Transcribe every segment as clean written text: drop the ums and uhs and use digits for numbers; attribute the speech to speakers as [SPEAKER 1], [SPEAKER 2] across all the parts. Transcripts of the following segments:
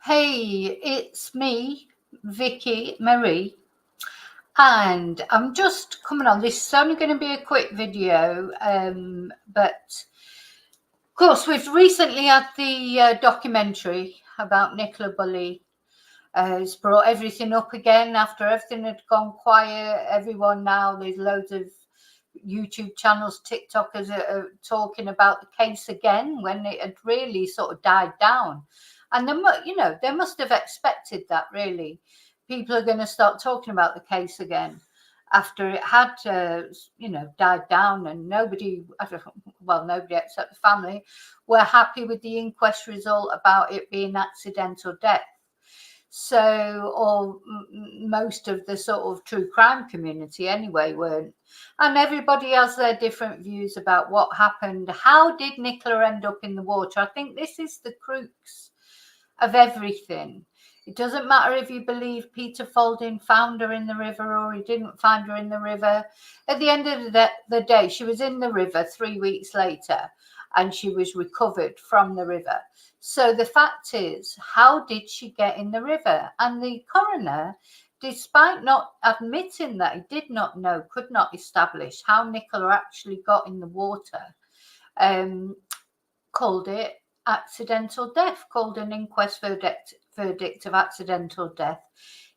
[SPEAKER 1] Hey, it's me, Vicky Marie, and I'm just coming on. This is only going to be a quick video, but of course, we've recently had the documentary about Nicola Bulley. It's brought everything up again after everything had gone quiet. Everyone now, there's loads of YouTube channels, TikTokers are talking about the case again when it had really sort of died down. And they must have expected that, really. People are going to start talking about the case again after it had, died down, and nobody except the family were happy with the inquest result about it being accidental death. So, or most of the sort of true crime community anyway weren't. And everybody has their different views about what happened. How did Nicola end up in the water? I think this is the crux of everything. It doesn't matter if you believe Peter Falding found her in the river or he didn't find her in the river. At the end of the day, she was in the river 3 weeks later and she was recovered from the river. So the fact is, how did she get in the river? And the coroner, despite not admitting that he did not know, could not establish how Nicola actually got in the water, called it accidental death, called an inquest verdict of accidental death.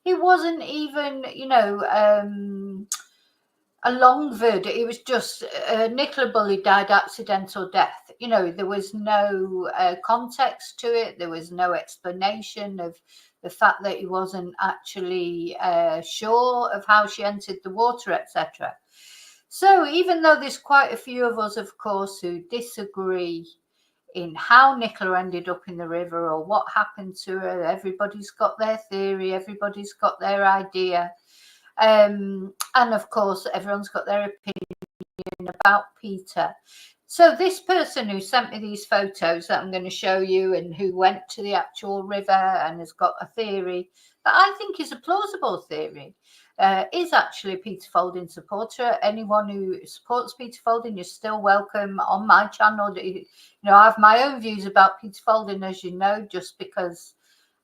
[SPEAKER 1] It wasn't even, a long verdict. It was just Nicola Bulley died accidental death. There was no context to it. There was no explanation of the fact that he wasn't actually sure of how she entered the water, etc. So even though there's quite a few of us, of course, who disagree in how Nicola ended up in the river or what happened to her, everybody's got their theory, everybody's got their idea. And of course, everyone's got their opinion about Peter. So this person who sent me these photos that I'm going to show you and who went to the actual river and has got a theory that I think is a plausible theory, is actually a Peter Falding supporter. Anyone who supports Peter Falding, you're still welcome on my channel. I have my own views about Peter Falding, as you know, just because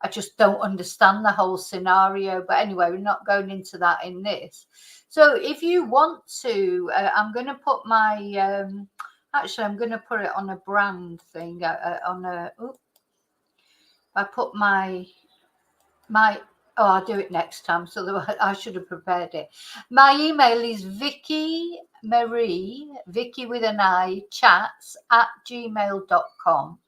[SPEAKER 1] I just don't understand the whole scenario. But anyway, we're not going into that in this. So if you want to, I'm going to put my, actually, I'm going to put it on a brand thing, I put I'll do it next time. So I should have prepared it. My email is Vicky Marie, Vicky with an I, chats @gmail.com.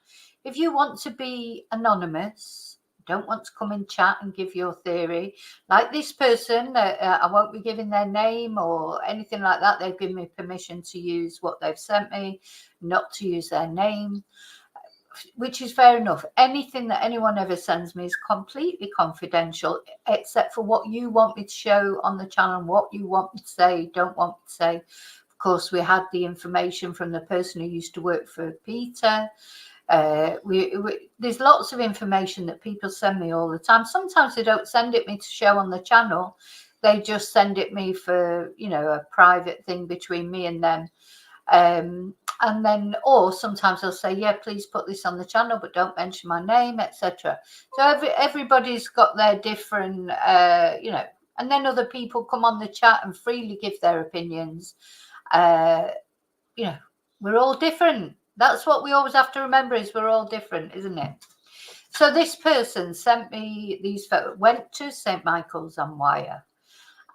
[SPEAKER 1] If you want to be anonymous, don't want to come and chat and give your theory, like this person, I won't be giving their name or anything like that. They've given me permission to use what they've sent me, not to use their name, which is fair enough. Anything that anyone ever sends me is completely confidential, except for what you want me to show on the channel, what you want me to say, don't want me to say. Of course, we had the information from the person who used to work for Peter. There's lots of information that people send me all the time. Sometimes they don't send it me to show on the channel. They just send it me for, a private thing between me and them. And then, or sometimes they'll say, yeah, please put this on the channel, but don't mention my name, etc. So everybody's got their different, and then other people come on the chat and freely give their opinions. We're all different. That's what we always have to remember, is we're all different, isn't it? So this person sent me these photos, went to St. Michael's on Wire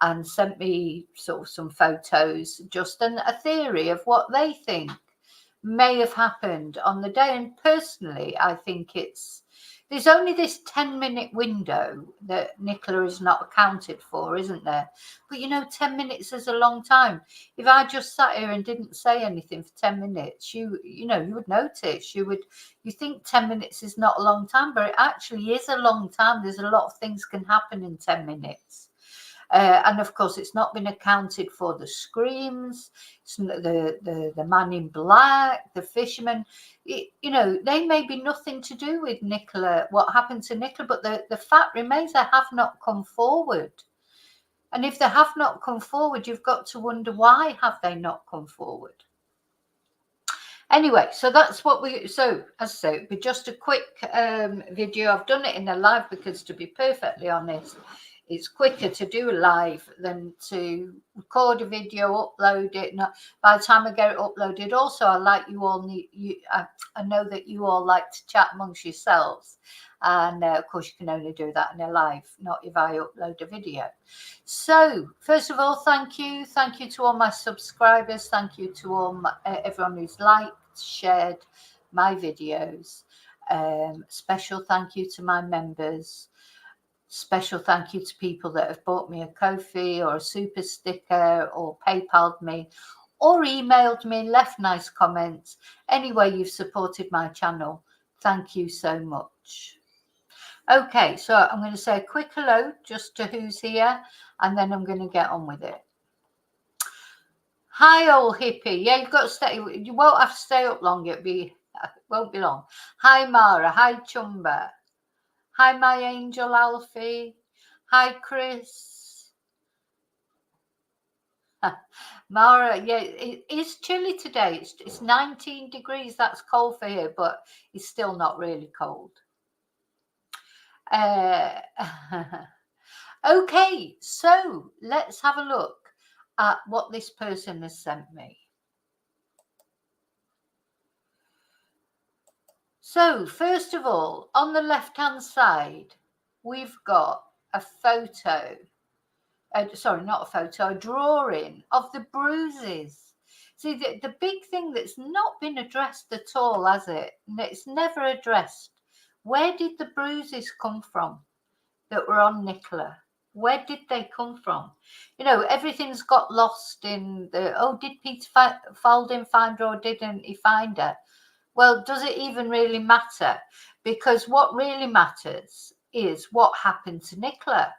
[SPEAKER 1] and sent me sort of some photos, just a theory of what they think may have happened on the day. And personally, I think there's only this 10-minute window that Nicola is not accounted for, isn't there? But 10 minutes is a long time. If I just sat here and didn't say anything for 10 minutes, you would notice. You think 10 minutes is not a long time, but it actually is a long time. There's a lot of things can happen in 10 minutes. And of course, it's not been accounted for. The screams, the man in black, the fisherman, they may be nothing to do with Nicola, what happened to Nicola, but the fact remains they have not come forward. And if they have not come forward, you've got to wonder, why have they not come forward? Anyway, so that's what so as I say, it'd be just a quick video. I've done it in a live because, to be perfectly honest, it's quicker to do a live than to record a video, upload it. And by the time I get it uploaded, also I like you all I know that you all like to chat amongst yourselves, and of course you can only do that in a live, not if I upload a video. So first of all, thank you to all my subscribers, thank you to all everyone who's liked, shared my videos. Special thank you to my members. Special thank you to people that have bought me a Ko-fi or a super sticker or PayPal'd me or emailed me, left nice comments. Anyway, you've supported my channel. Thank you so much. Okay, so I'm going to say a quick hello just to who's here, and then I'm going to get on with it. Hi, old hippie. Yeah, you've got to stay. You won't have to stay up long. It won't be long. Hi, Mara. Hi, Chumba. Hi, my angel Alfie. Hi, Chris. Mara, yeah, it is chilly today. It's 19 degrees. That's cold for here, but it's still not really cold. Okay, so let's have a look at what this person has sent me. So first of all, on the left-hand side, we've got a photo. Sorry, not a photo, a drawing of the bruises. See, the big thing that's not been addressed at all, has it? It's never addressed. Where did the bruises come from that were on Nicola? Where did they come from? You know, everything's got lost in the, oh, did Peter Falding find her or didn't he find her? Well, does it even really matter? Because what really matters is what happened to Nicola.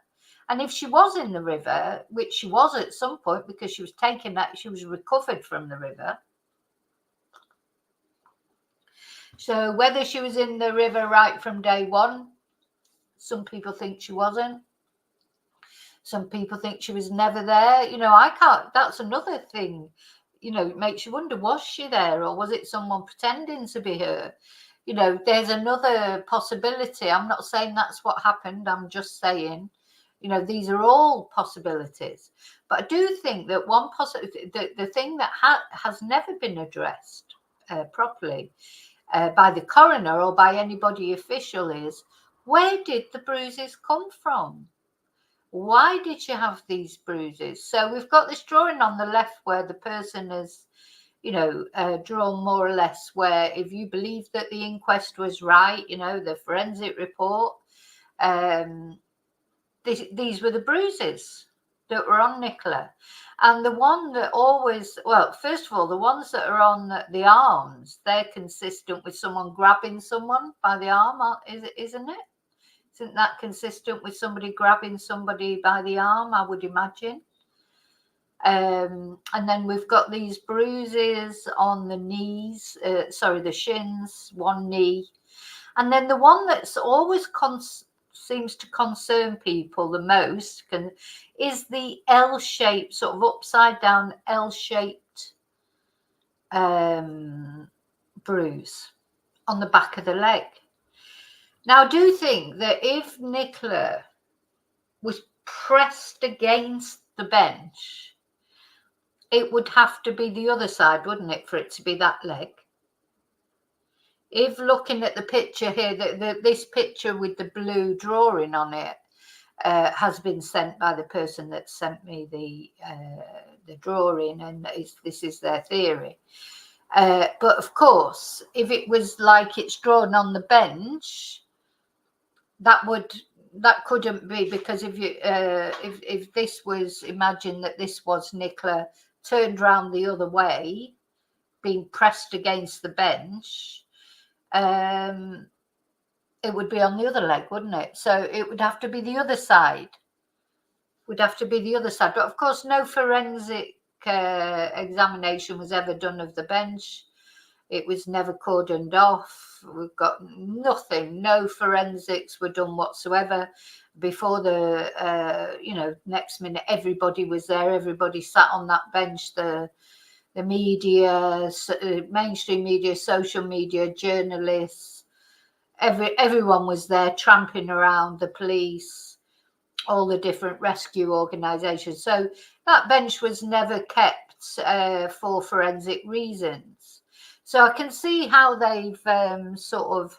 [SPEAKER 1] And if she was in the river, which she was at some point because she was taken out, she was recovered from the river. So whether she was in the river right from day one, some people think she wasn't. Some people think she was never there. You know, I can't, that's another thing. You know, it makes you wonder, was she there or was it someone pretending to be her? You know, there's another possibility. I'm not saying that's what happened. I'm just saying, you know, these are all possibilities. But I do think that one possibility, the thing that has never been addressed properly by the coroner or by anybody official is, where did the bruises come from? Why did she have these bruises? So we've got this drawing on the left where the person has, you know, drawn more or less where, if you believe that the inquest was right, you know, the forensic report, these were the bruises that were on Nicola. And the one that always, well, first of all, the ones that are on the arms, they're consistent with someone grabbing someone by the arm, isn't it? Isn't that consistent with somebody grabbing somebody by the arm, I would imagine? And then we've got these bruises on the knees, the shins, one knee. And then the one that's always seems to concern people the most is the L-shaped, sort of upside down L-shaped bruise on the back of the leg. Now, I do think that if Nicola was pressed against the bench, it would have to be the other side, wouldn't it, for it to be that leg? If looking at the picture here, this picture with the blue drawing on it has been sent by the person that sent me the drawing, and this is their theory. But of course, if it was like it's drawn on the bench, that couldn't be, because if you if this was, imagine that this was Nicola turned round the other way, being pressed against the bench, it would be on the other leg, wouldn't it? So it would have to be the other side. But of course, no forensic examination was ever done of the bench. It was never cordoned off. We've got nothing. No forensics were done whatsoever. Before the, next minute, everybody was there. Everybody sat on that bench. The the media, mainstream media, social media, journalists, everyone was there tramping around, the police, all the different rescue organisations. So that bench was never kept for forensic reasons. So I can see how they've sort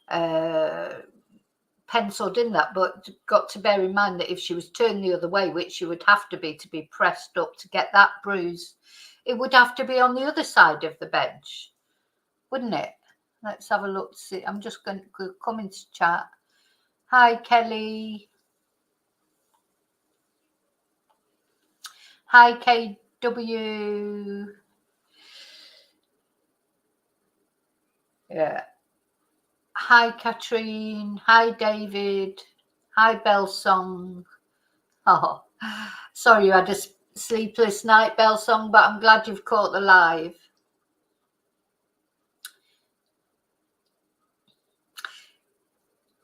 [SPEAKER 1] of penciled in that, but got to bear in mind that if she was turned the other way, which she would have to be pressed up to get that bruise, it would have to be on the other side of the bench, wouldn't it? Let's have a look. See, I'm just going to come into chat. Hi, Kelly. Hi, KW. Yeah. Hi, Katrine. Hi, David. Hi, Bellsong. Oh, sorry you had a sleepless night, Bellsong, but I'm glad you've caught the live.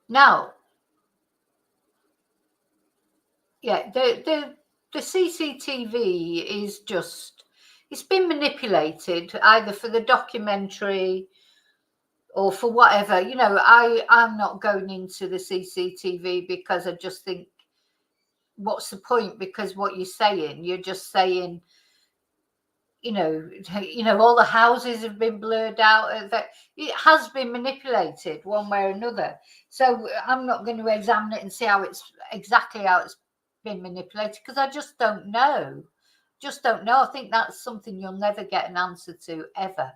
[SPEAKER 1] Now, yeah, the CCTV is just, it's been manipulated either for the documentary or for whatever. You know, I'm not going into the CCTV because I just think, what's the point? Because what you're just saying, you know, all the houses have been blurred out. That it has been manipulated one way or another. So I'm not going to examine it and see how it's been manipulated, because I just don't know. I think that's something you'll never get an answer to ever,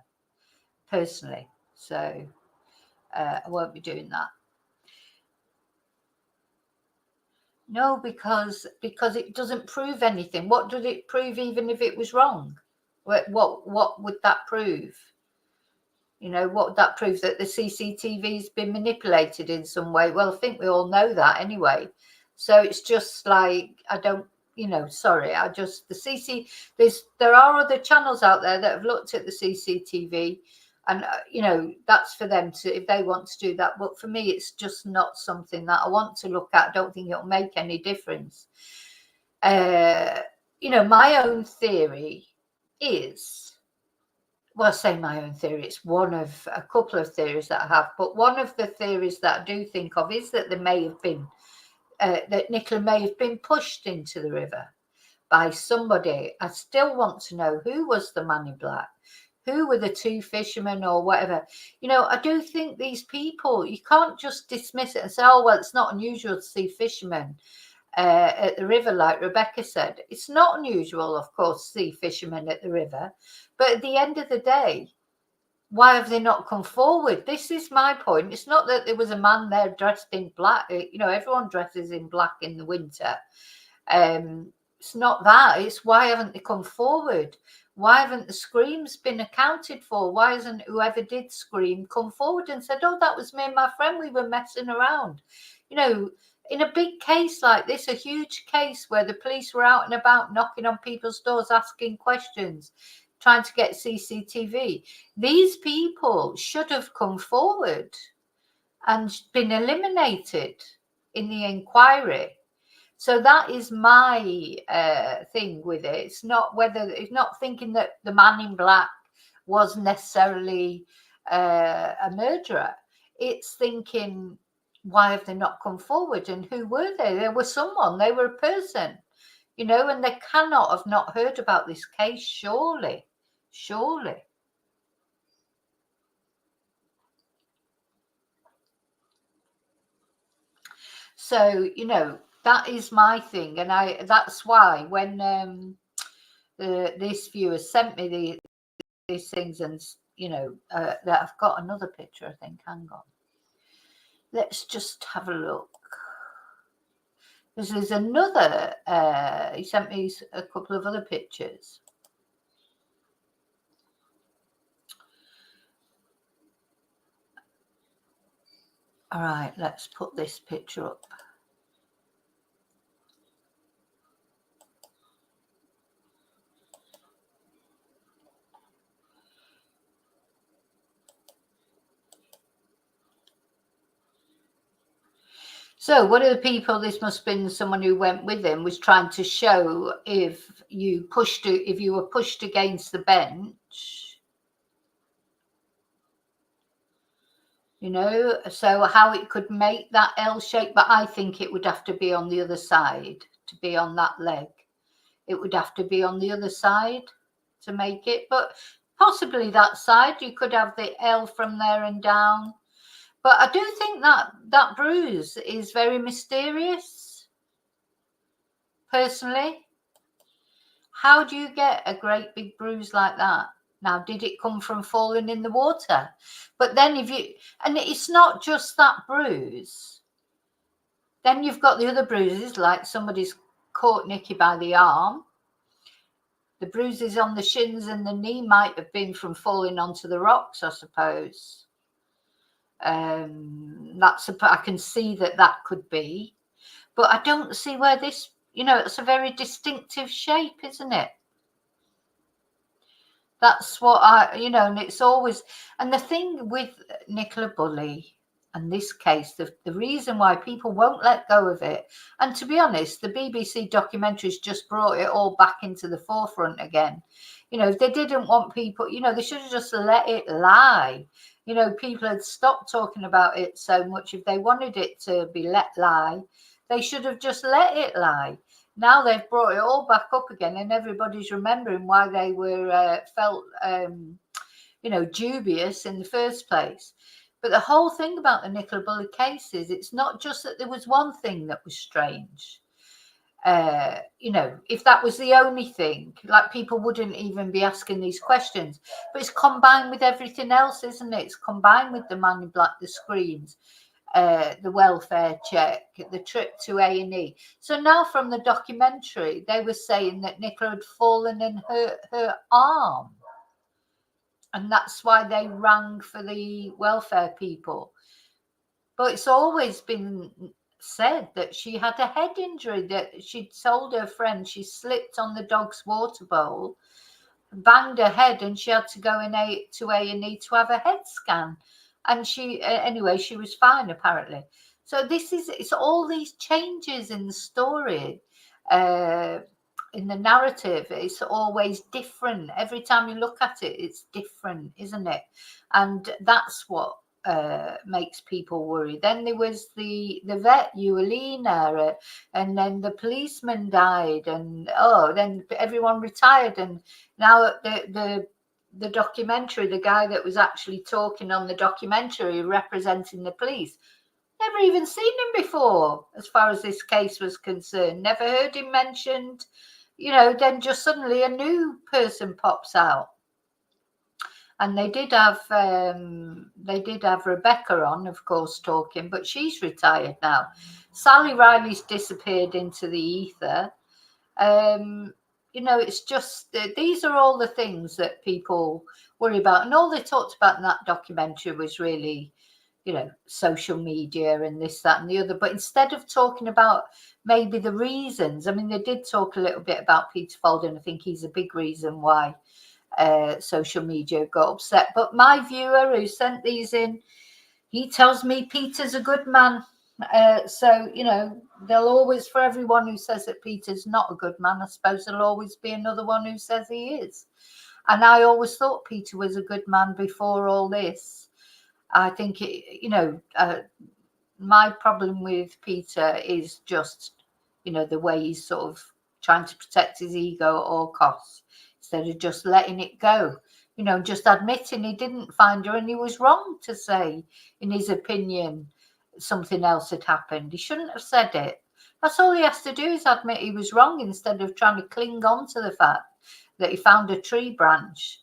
[SPEAKER 1] personally. So I won't be doing that. No, because it doesn't prove anything. What did it prove? Even if it was wrong, what would that prove? You know, what would that prove? That the CCTV's been manipulated in some way? Well, I think we all know that anyway. So it's just like, I don't, you know, sorry, there are other channels out there that have looked at the CCTV, and you know, that's for them to, if they want to do that. But for me, it's just not something that I want to look at. I don't think it'll make any difference. You know, my own theory is, well, I say my own theory, it's one of a couple of theories that I have, but one of the theories that I do think of is that there may have been, that Nicola may have been pushed into the river by somebody. I still want to know who was the man in black, who were the two fishermen or whatever. You know, I do think these people, you can't just dismiss it and say, oh, well, it's not unusual to see fishermen at the river, like Rebecca said. It's not unusual, of course, to see fishermen at the river, but at the end of the day, why have they not come forward? This is my point. It's not that there was a man there dressed in black. You know, everyone dresses in black in the winter. It's not that. It's why haven't they come forward? Why haven't the screams been accounted for? Why hasn't whoever did scream come forward and said, oh, that was me and my friend, we were messing around? You know, in a big case like this, a huge case where the police were out and about knocking on people's doors, asking questions, trying to get CCTV, these people should have come forward and been eliminated in the inquiry. So that is my thing with it. It's not thinking that the man in black was necessarily a murderer. It's thinking, why have they not come forward, and who were they? They were someone, they were a person, you know, and they cannot have not heard about this case, surely. So, you know, that is my thing, and that's why when this viewer sent me these things, and you know, that I've got another picture, I think. Hang on, let's just have a look. This is another, he sent me a couple of other pictures. All right, let's put this picture up. So one of the people, this must have been someone who went with him, was trying to show if you were pushed against the bench, you know, so how it could make that L shape. But I think it would have to be on the other side to be on that leg. It would have to be on the other side to make it, but possibly that side. You could have the L from there and down. But I do think that bruise is very mysterious, personally. How do you get a great big bruise like that? Now, did it come from falling in the water? But then and it's not just that bruise. Then you've got the other bruises, like somebody's caught Nikki by the arm. The bruises on the shins and the knee might have been from falling onto the rocks, I suppose. I can see that could be, but I don't see where this, it's a very distinctive shape, isn't it? That's what and it's always, and the thing with Nicola Bulley and this case, the reason why people won't let go of it, and to be honest, the BBC documentaries just brought it all back into the forefront again. If they didn't want people, they should have just let it lie. People had stopped talking about it so much. If they wanted it to be let lie, they should have just let it lie. Now they've brought it all back up again, and everybody's remembering why they were felt, dubious in the first place. But the whole thing about the Nicola Bulley case is it's not just that there was one thing that was strange. If that was the only thing, like, people wouldn't even be asking these questions. But it's combined with everything else, isn't it? It's combined with the man in black, the screens, the welfare check, the trip to A&E. So now from the documentary, they were saying that Nicola had fallen and hurt her arm. And that's why they rang for the welfare people. But it's always been said that she had a head injury, that she'd told her friend she slipped on the dog's water bowl, banged her head, and she had to go to A&E to have a head scan. And anyway, she was fine apparently. So it's all these changes in the story, in the narrative. It's always different. Every time you look at it, it's different, isn't it? And that's what makes people worry. Then there was the vet, Eulina, and then the policeman died, and then everyone retired, and now the documentary, the guy that was actually talking on the documentary representing the police, never even seen him before as far as this case was concerned, never heard him mentioned. Then just suddenly a new person pops out. And they did have Rebecca on, of course, talking, but she's retired now. Sally Riley's disappeared into the ether. It's just, these are all the things that people worry about. And all they talked about in that documentary was really, social media and this, that, and the other. But instead of talking about maybe the reasons, I mean, they did talk a little bit about Peter Folden. I think he's a big reason why social media got upset. But my viewer who sent these in, he tells me Peter's a good man. So there'll always, for everyone who says that Peter's not a good man, I suppose there'll always be another one who says he is. And I always thought Peter was a good man before all this. I think my problem with Peter is just the way he's sort of trying to protect his ego at all costs, instead of just letting it go, just admitting he didn't find her and he was wrong to say, in his opinion, something else had happened. He shouldn't have said it. That's all he has to do, is admit he was wrong, instead of trying to cling on to the fact that he found a tree branch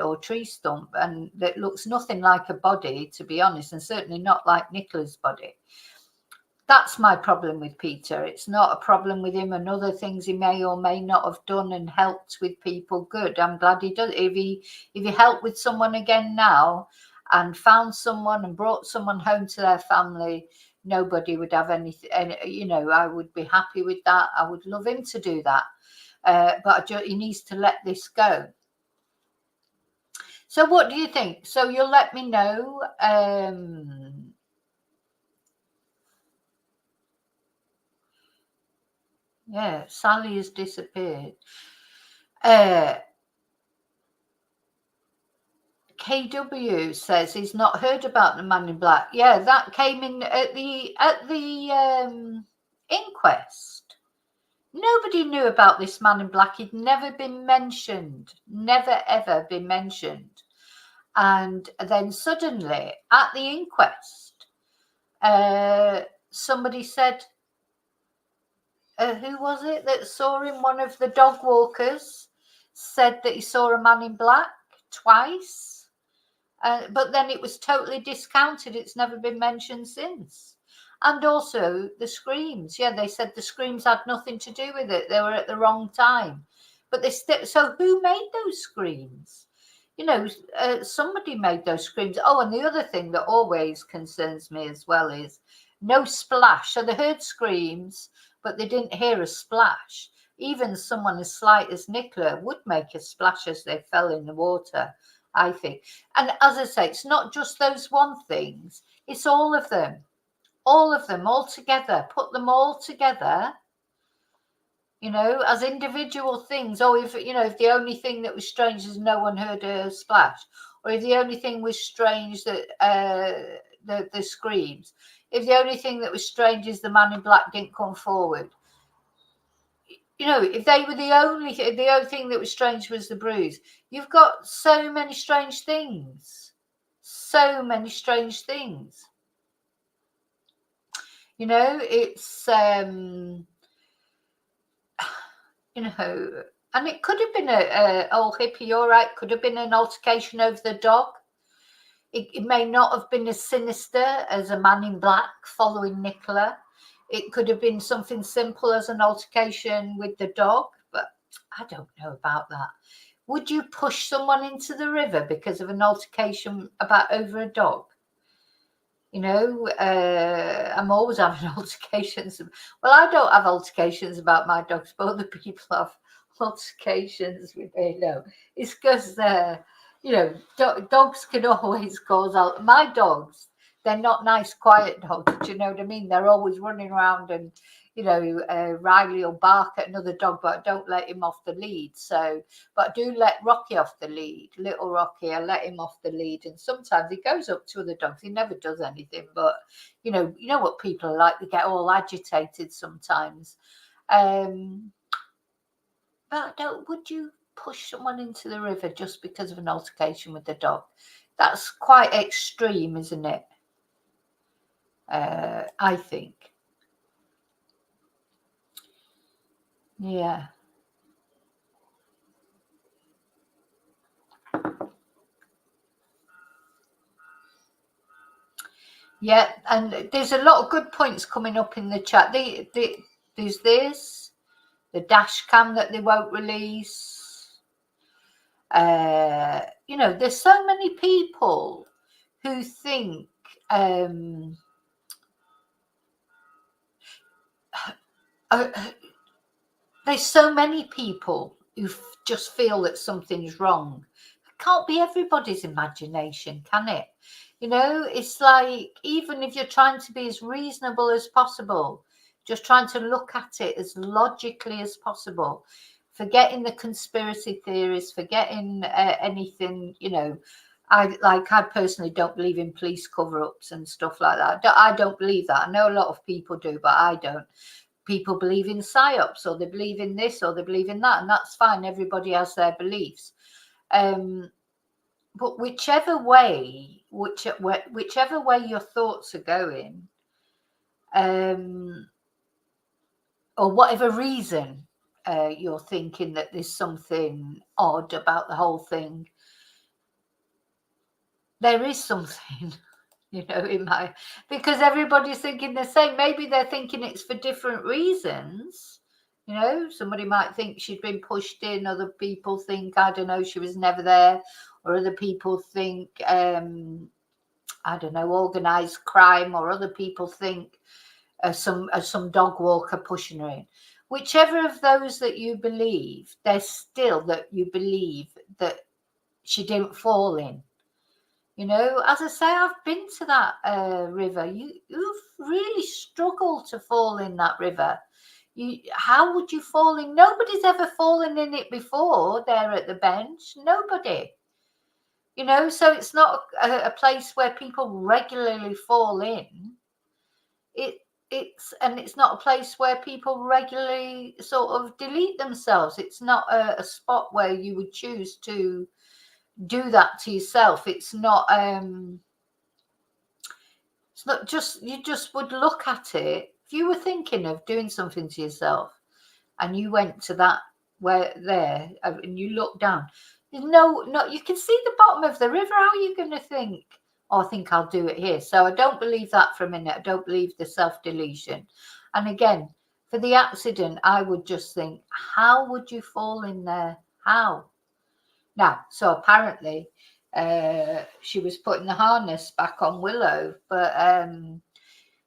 [SPEAKER 1] or tree stump, and that looks nothing like a body, to be honest, and certainly not like Nicola's body. That's my problem with Peter. It's not a problem with him and other things he may or may not have done and helped with people. Good. I'm glad he does. If he helped with someone again now and found someone and brought someone home to their family, nobody would have anything. I would be happy with that. I would love him to do that. But he needs to let this go. So what do you think? So you'll let me know. Yeah, Sally has disappeared. KW says he's not heard about the man in black. Yeah, that came in at the inquest. Nobody knew about this man in black. He'd never been mentioned, never ever been mentioned. And then suddenly at the inquest, somebody said, who was it that saw him? One of the dog walkers said that he saw a man in black twice. But then it was totally discounted. It's never been mentioned since. And also the screams. Yeah, they said the screams had nothing to do with it. They were at the wrong time. But so who made those screams? You know, somebody made those screams. Oh, and the other thing that always concerns me as well is no splash. So they heard screams, but they didn't hear a splash. Even someone as slight as Nicola would make a splash as they fell in the water, I think. And as I say, it's not just those one things, it's all of them all together. Put them all together, you know, as individual things. Or if, you know, if the only thing that was strange is no one heard a splash, or if the only thing was strange that the screams, if the only thing that was strange is the man in black didn't come forward, you know, if they were the only thing that was strange was the bruise, you've got so many strange things. So many strange things. You know, it's, you know, and it could have been a old hippie, you're right, could have been an altercation over the dog. It may not have been as sinister as a man in black following Nicola. It could have been something simple as an altercation with the dog, but I don't know about that. Would you push someone into the river because of an altercation over a dog? You know, I'm always having altercations. Well, I don't have altercations about my dogs, but other people have altercations with me. No, it's because, you know, dogs can always cause out. My dogs, they're not nice, quiet dogs. Do you know what I mean? They're always running around and, you know, Riley will bark at another dog, but I don't let him off the lead. So, but I do let Rocky off the lead, little Rocky. I let him off the lead, and sometimes he goes up to other dogs. He never does anything, but you know what people are like. They get all agitated sometimes. But I don't. Would you push someone into the river just because of an altercation with the dog? That's quite extreme, isn't it? I think. Yeah. Yeah, and there's a lot of good points coming up in the chat. There's this, the dash cam that they won't release. You know, there's so many people who think there's so many people who just feel that something's wrong. It can't be everybody's imagination, can it? You know, it's like, even if you're trying to be as reasonable as possible, just trying to look at it as logically as possible, forgetting the conspiracy theories, forgetting anything, you know. I personally don't believe in police cover-ups and stuff like that. I don't believe that. I know a lot of people do, but I don't. People believe in psyops, or they believe in this, or they believe in that, and that's fine. Everybody has their beliefs. But whichever way your thoughts are going, or whatever reason you're thinking that there's something odd about the whole thing, there is something, you know, because everybody's thinking the same. Maybe they're thinking it's for different reasons. You know, somebody might think she'd been pushed in. Other people think, I don't know, she was never there. Or other people think, I don't know, organised crime. Or other people think some dog walker pushing her in. Whichever of those that you believe, there's still that you believe that she didn't fall in. You know, as I say, I've been to that river. You've really struggled to fall in that river. How would you fall in? Nobody's ever fallen in it before there at the bench. Nobody. You know, so it's not a place where people regularly fall in. It's not a place where people regularly sort of delete themselves. It's not a spot where you would choose to do that to yourself. It's not just, you just would look at it. If you were thinking of doing something to yourself and you went to that where there and you look down, there's no, you can see the bottom of the river. How are you going to think, oh, I think I'll do it here? So I don't believe that for a minute. I don't believe the self-deletion. And again, for the accident, I would just think, how would you fall in there? How? Now, so apparently she was putting the harness back on Willow, but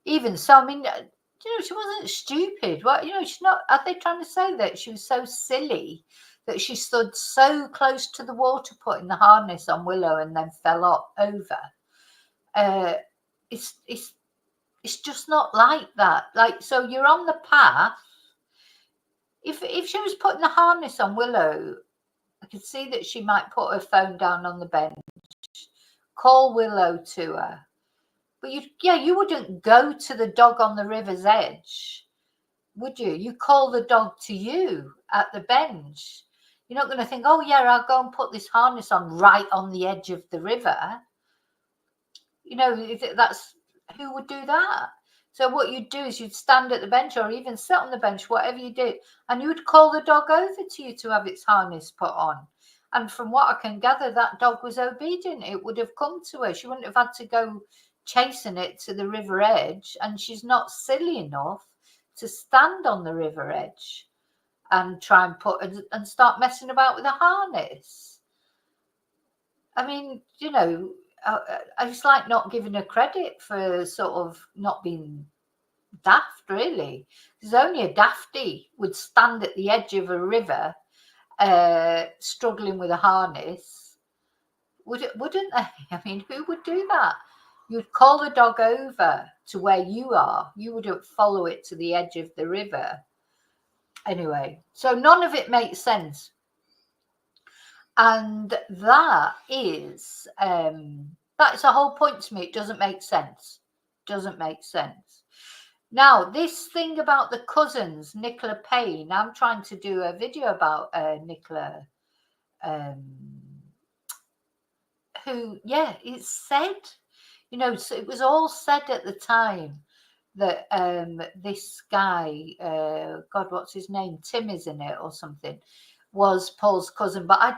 [SPEAKER 1] even so, I mean, you know, she wasn't stupid. What, you know, she's not. Are they trying to say that she was so silly that she stood so close to the water putting the harness on Willow and then fell over? It's just not like that. Like, so you're on the path. If she was putting the harness on Willow, I could see that she might put her phone down on the bench, call Willow to her. But you wouldn't go to the dog on the river's edge, would you? You call the dog to you at the bench. You're not going to think, oh yeah, I'll go and put this harness on right on the edge of the river. You know, that's, who would do that? So what you'd do is you'd stand at the bench or even sit on the bench, whatever you did, and you would call the dog over to you to have its harness put on. And from what I can gather, that dog was obedient. It would have come to her. She wouldn't have had to go chasing it to the river edge. And she's not silly enough to stand on the river edge and try and start messing about with a harness. I mean, you know, it's like not giving her credit for sort of not being daft, really. There's only a dafty would stand at the edge of a river struggling with a harness, wouldn't they? I mean, who would do that? You'd call the dog over to where you are. You wouldn't follow it to the edge of the river. Anyway, so none of it makes sense. And that is the whole point to me. It doesn't make sense. Doesn't make sense. Now, this thing about the cousins, Nicola Payne, I'm trying to do a video about Nicola, who, yeah, it's said, you know, so it was all said at the time that this guy, God, what's his name? Tim, isn't it, or something, was Paul's cousin, but I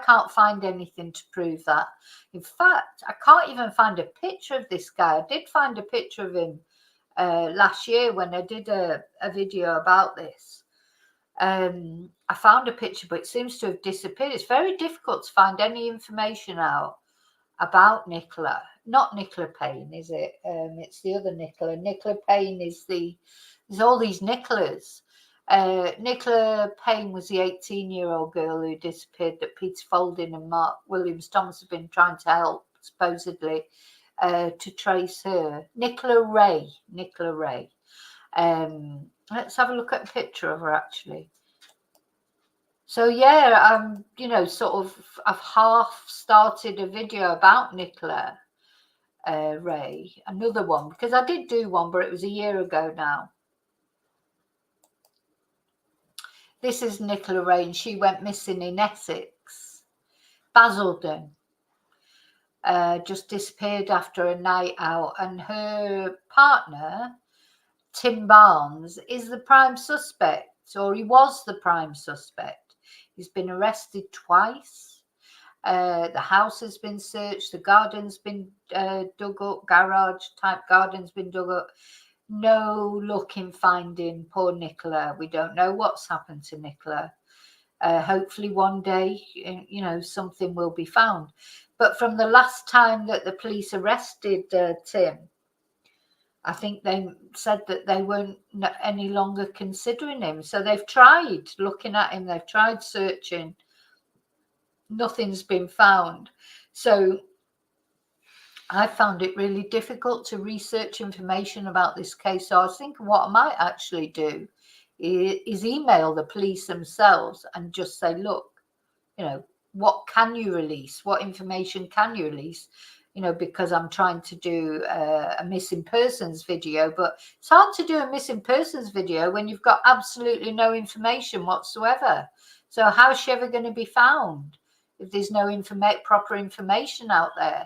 [SPEAKER 1] can't find anything to prove that. In fact, I can't even find a picture of this guy. I did find a picture of him last year when I did a video about this. I found a picture, but it seems to have disappeared. It's very difficult to find any information out about Nicola. Not Nicola Payne, is it? It's the other Nicola. Nicola Payne is there's all these Nicolas. Nicola Payne was the 18-year-old girl who disappeared that Peter Folding and Mark Williams-Thomas have been trying to help, supposedly, to trace her. Nicola Ray. Let's have a look at a picture of her, actually. So yeah, you know, sort of, I've half started a video about Nicola Ray, another one, because I did do one, but it was a year ago now. This is Nicola Ray, and she went missing in Essex, Basildon. Just disappeared after a night out, and her partner, Tim Barnes, is the prime suspect, or he was the prime suspect. He's been arrested twice. The house has been searched. The garden's been dug up. Garage type garden's been dug up. No luck in finding poor Nicola. We don't know what's happened to Nicola. Hopefully one day, you know, something will be found. But from the last time that the police arrested Tim, I think they said that they weren't any longer considering him. So they've tried looking at him. They've tried searching. Nothing's been found. So I found it really difficult to research information about this case. So I was thinking what I might actually do is email the police themselves and just say, look, you know, what can you release? What information can you release? You know, because I'm trying to do a missing persons video, but it's hard to do a missing persons video when you've got absolutely no information whatsoever. So how's she ever going to be found if there's no proper information out there,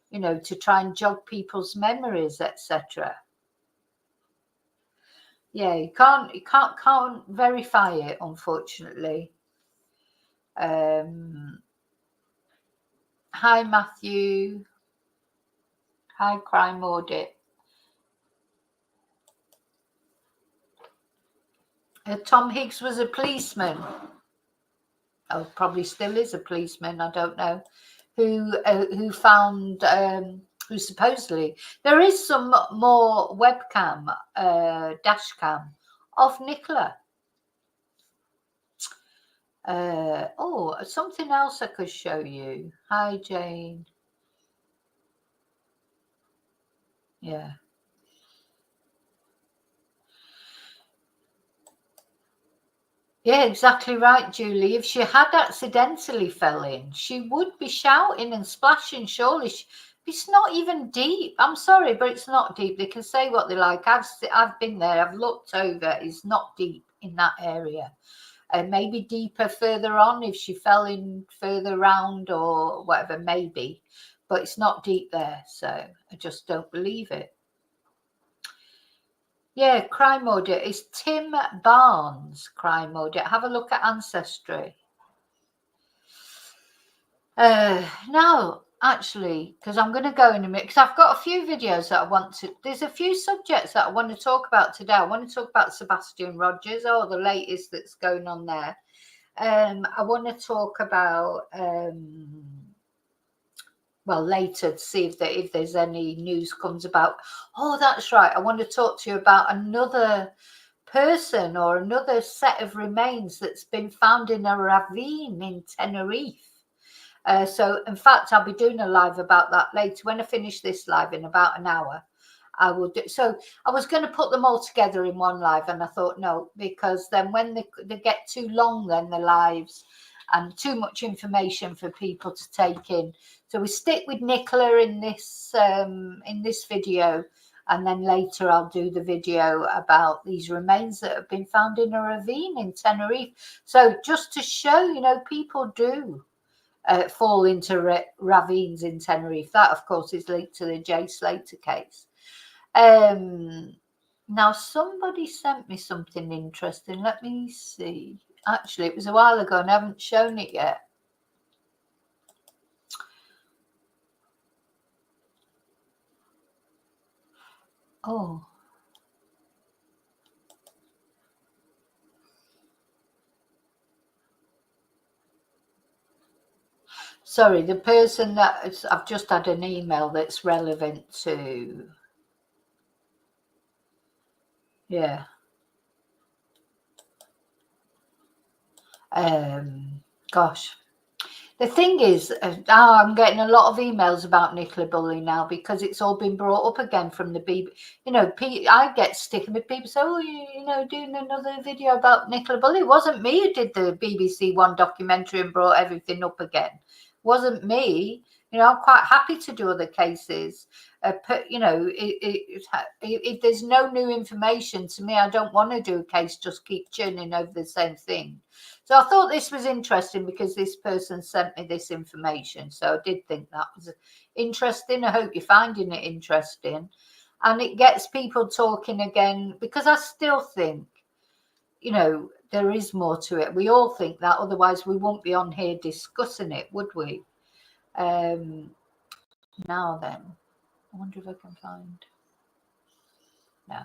[SPEAKER 1] you know, to try and jog people's memories, etc. Yeah, you can't verify it, unfortunately. Hi, Matthew. Hi, Crime Audit. Tom Higgs was a policeman. Oh, probably still is a policeman. I don't know. Who found who supposedly there is some more webcam dash cam of Nicola. Oh, something else I could show you. Hi, Jane. Yeah. Yeah, exactly right, Julie. If she had accidentally fell in, she would be shouting and splashing, surely. It's not even deep. I'm sorry, but it's not deep. They can say what they like. I've been there. I've looked over. It's not deep in that area. Maybe deeper further on if she fell in further round or whatever, maybe. But it's not deep there, so I just don't believe it. Yeah, Crime Audit is Tim Barnes. Crime Audit. Have a look at Ancestry. No, actually, because I'm going to go in a minute, because I've got a few videos that I want to. There's a few subjects that I want to talk about today. I want to talk about Sebastian Rogers, or the latest that's going on there. I want to talk about well, later, to see if there's any news comes about. Oh, that's right. I want to talk to you about another person or another set of remains that's been found in a ravine in Tenerife. So, in fact, I'll be doing a live about that later. When I finish this live in about an hour, I will do. So I was going to put them all together in one live, and I thought no, because then when they get too long, then the lives and too much information for people to take in. So we stick with Nicola in this video, and then later I'll do the video about these remains that have been found in a ravine in Tenerife. So just to show, you know, people do fall into ravines in Tenerife. That, of course, is linked to the Jay Slater case. Now, somebody sent me something interesting. Let me see. Actually, it was a while ago and I haven't shown it yet. Oh. Sorry, the person that I've just had an email that's relevant to. Yeah. Gosh. The thing is, I'm getting a lot of emails about Nicola Bulley now because it's all been brought up again from the BBC. You know, I get sticking with people say, oh, you know, doing another video about Nicola Bulley. It wasn't me who did the BBC One documentary and brought everything up again. It wasn't me. You know, I'm quite happy to do other cases. You know, if there's no new information to me, I don't want to do a case, just keep churning over the same thing. So I thought this was interesting because this person sent me this information. So I did think that was interesting. I hope you're finding it interesting. And it gets people talking again, because I still think, you know, there is more to it. We all think that, otherwise we won't be on here discussing it, would we? Now then, I wonder if I can find. No.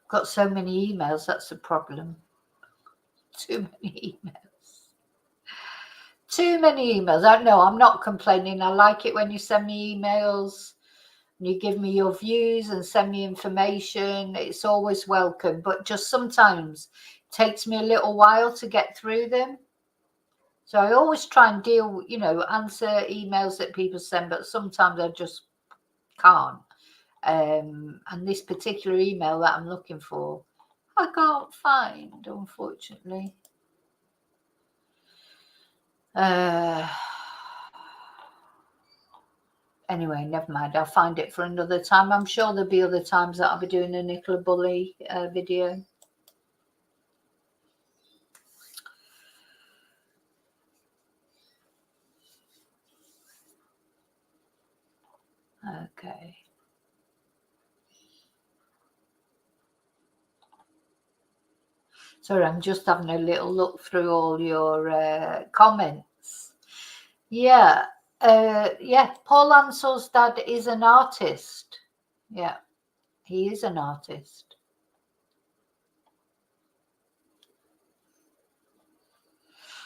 [SPEAKER 1] Got so many emails, that's the problem. Too many emails. Too many emails. I know, I'm not complaining. I like it when you send me emails and you give me your views and send me information. It's always welcome, but just sometimes it takes me a little while to get through them. So I always try and deal, you know, answer emails that people send, but sometimes I just can't. And this particular email that I'm looking for, I can't find, unfortunately. Anyway, never mind. I'll find it for another time. I'm sure there'll be other times that I'll be doing a Nicola Bulley video. Okay. Sorry, I'm just having a little look through all your comments. Yeah. Yeah, Paul Ansell's dad is an artist. Yeah, he is an artist.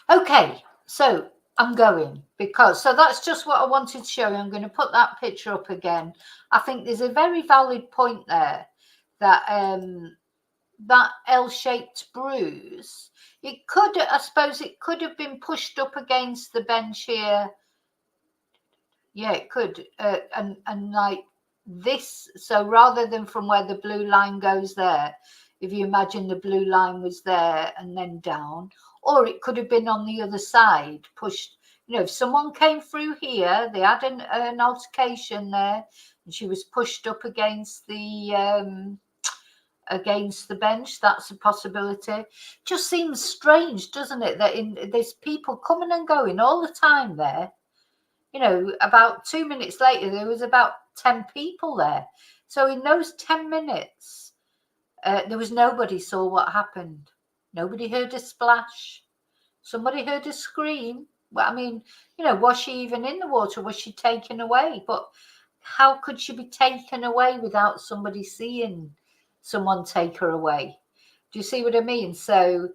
[SPEAKER 1] Okay, so I'm going because, so that's just what I wanted to show you. I'm going to put that picture up again. I think there's a very valid point there that that L-shaped bruise, it could, I suppose it could have been pushed up against the bench here. Yeah, it could. And like this, so rather than from where the blue line goes there, if you imagine the blue line was there and then down, or it could have been on the other side, pushed, you know, if someone came through here, they had an altercation there, and she was pushed up against the bench, that's a possibility. Just seems strange, doesn't it, that there's people coming and going all the time there. You know, about 2 minutes later, there was about 10 people there. So in those 10 minutes, there was nobody saw what happened. Nobody heard a splash. Somebody heard a scream. Well, I mean, you know, was she even in the water? Was she taken away? But how could she be taken away without somebody seeing someone take her away? Do you see what I mean? So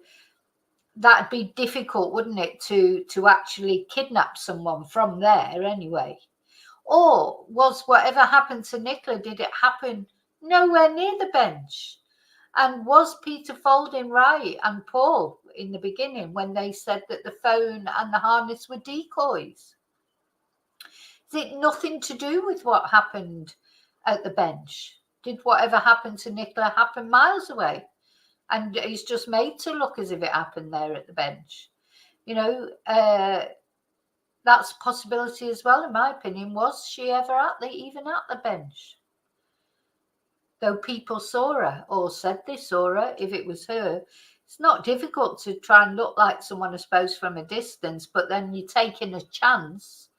[SPEAKER 1] that'd be difficult, wouldn't it, to actually kidnap someone from there anyway? Or was whatever happened to Nicola, did it happen nowhere near the bench? And was Peter Folding right and Paul in the beginning when they said that the phone and the harness were decoys? Is it nothing to do with what happened at the bench? Did whatever happened to Nicola happen miles away? And he's just made to look as if it happened there at the bench. You know, that's a possibility as well, in my opinion. Was she ever even at the bench? Though people saw her or said they saw her, if it was her, it's not difficult to try and look like someone, I suppose, from a distance, but then you're taking a chance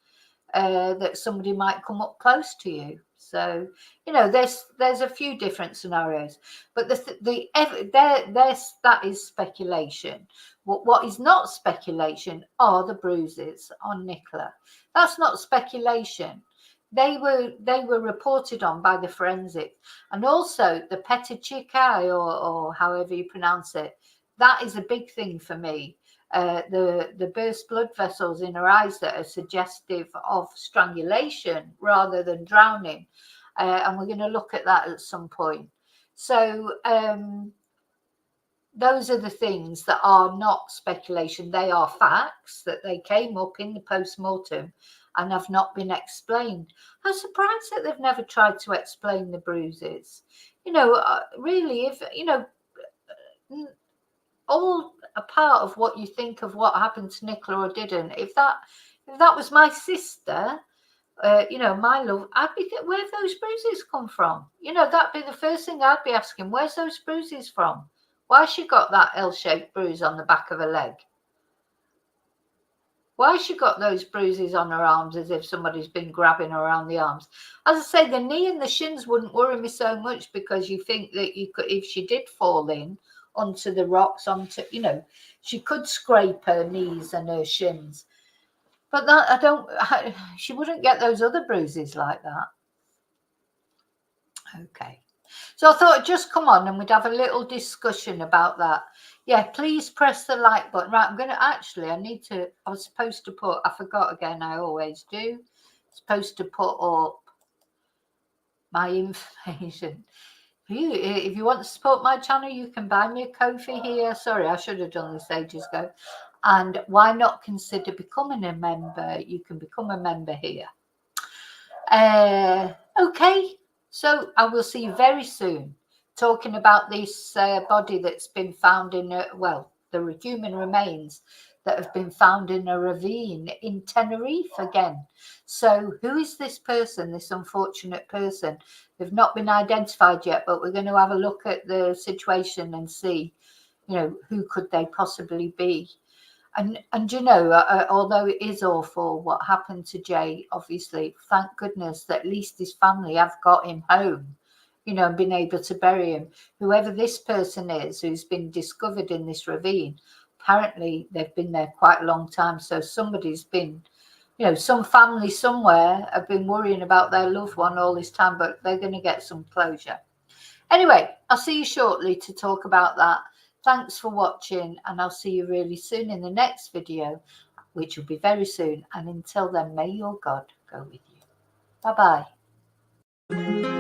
[SPEAKER 1] that somebody might come up close to you. So, you know, there's a few different scenarios, but that is speculation. What is not speculation are the bruises on Nicola. That's not speculation. They were reported on by the forensic, and also the petechicae, or however you pronounce it. That is a big thing for me. The burst blood vessels in her eyes that are suggestive of strangulation rather than drowning, and we're going to look at that at some point. So those are the things that are not speculation. They are facts that they came up in the post-mortem and have not been explained. I'm surprised that they've never tried to explain the bruises. You know, really, if, you know, all a part of what you think of what happened to Nicola or didn't, if that was my sister, you know, my love, I'd be thinking, where'd those bruises come from? You know, that'd be the first thing I'd be asking, where's those bruises from? Why has she got that L-shaped bruise on the back of her leg? Why has she got those bruises on her arms as if somebody's been grabbing her around the arms? As I say, the knee and the shins wouldn't worry me so much, because you think that you could, if she did fall in onto the rocks, onto, you know, she could scrape her knees and her shins. But that, she wouldn't get those other bruises like that. Okay. So I thought I'd just come on and we'd have a little discussion about that. Yeah, please press the like button. Right, I'm going to actually, I was supposed to put, I forgot again, I always do. Supposed to put up my information. If you want to support my channel, you can buy me a coffee here. Sorry, I should have done this ages ago. And why not consider becoming a member? You can become a member here. Okay, so I will see you very soon, talking about this body that's been found in the human remains that have been found in a ravine in Tenerife again. So who is this person, this unfortunate person? They've not been identified yet, but we're going to have a look at the situation and see, who could they possibly be. And although it is awful what happened to Jay, obviously, thank goodness that at least his family have got him home, and been able to bury him. Whoever this person is who's been discovered in this ravine, apparently they've been there quite a long time. So somebody's been, some family somewhere have been worrying about their loved one all this time, but they're going to get some closure. Anyway, I'll see you shortly to talk about that. Thanks for watching, and I'll see you really soon in the next video, which will be very soon. And until then, may your God go with you. Bye-bye.